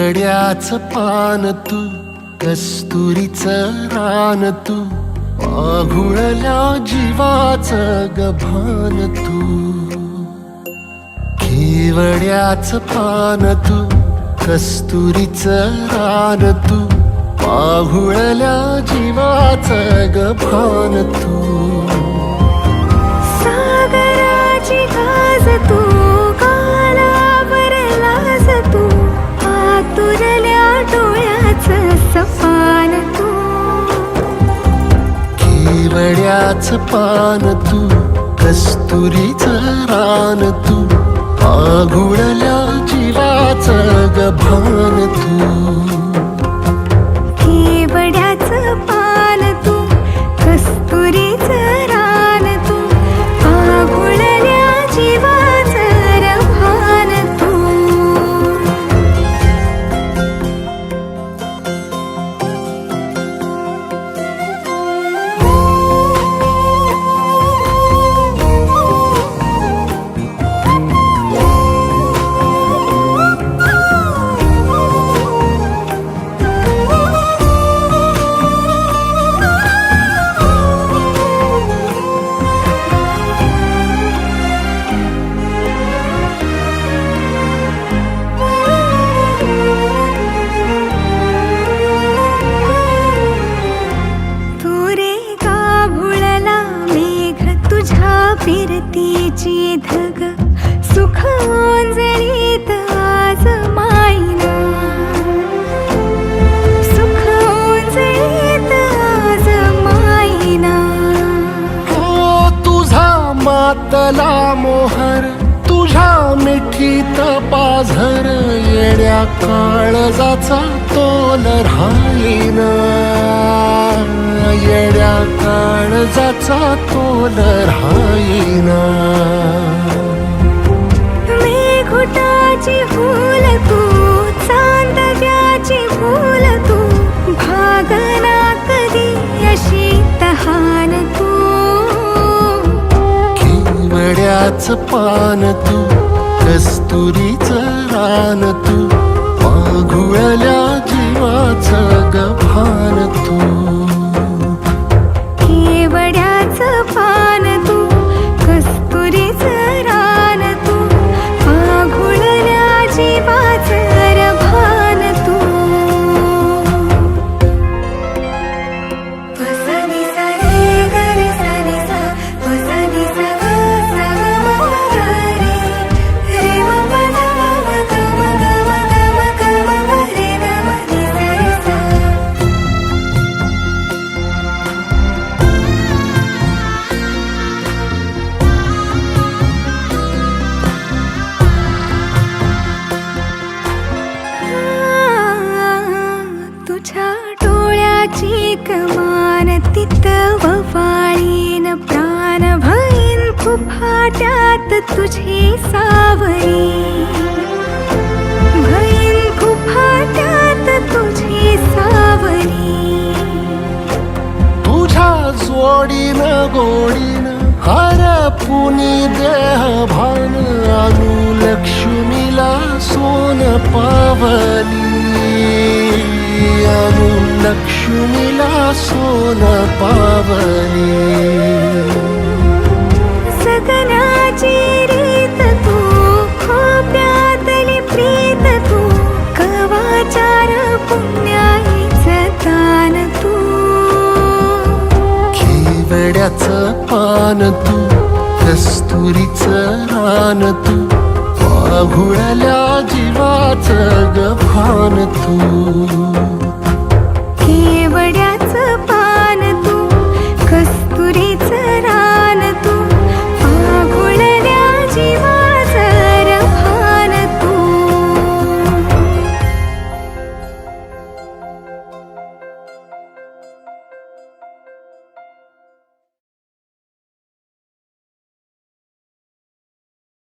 केवड्याचं पान तू, कस्तुरीचं रान तू, पाघुळल्या जीवाचं गभान तू. केवड्याचं पान तू, कस्तुरीचं रान तू, पाघुळल्या जीवाचं गभान तू. सागराची गाज तू, कालावरलास तू, आतुरल्या डोळ्याचं सपान तू. केवड्याचं पान तू, कस्तुरीचं रान तू, पाघुळल्या जीवाचं गभान तू. केवड्याचं पान तू, कस्तुरीचं रान तू, पाघुळल्या जीवाचं रभान तू. फिरतीची धग सुख ओंजळीत आज मायना, सुख ओंजळीत आज मायना. हो तुझा मातला मोहर, तुझ्या मिठीत पाझर, येड्या काळजाचा तोल राहीना, येड्या काळजाचा तोल राहीना. मेघुटाची फूल तू, चांदव्याची फूल तू, भागना कधी अशी तहान तू. केवड्याचं पान तू, कस्तुरीचं रान तू, पाघुळल्या जीवाचं गभान तू. केवड्याचं पान तू, कस्तुरीचं रान तू, पाघुळल्या जीवाचं रभान तू. वसनी सा रे ग रे सा रे सा, वसनी सा ग सा ग म ग रे, रे म प ध म ग म ग म ग म ग म ग रे ग म रे सा रे सा. तुझ्या डोळ्याची कमान तित ववाळीन, प्राण भईन फुफाट्यात तुझी सावरी, भईन फुफाट्यात तुझी सावरी. तुझ्या जोडीन गोडीन हरपुनी देह भान, अनुलक्ष्मीला सोन पावली, अनुलक्ष्मीला सोन पावली. सगनाची रीत तू, खोप्यातली प्रीत तू, कवाचार पुण्याईचं दान तू. केवड्याचं पान तू, कस्तुरीचं रान तू, पाघुळल्या जीवाचं गभान तू.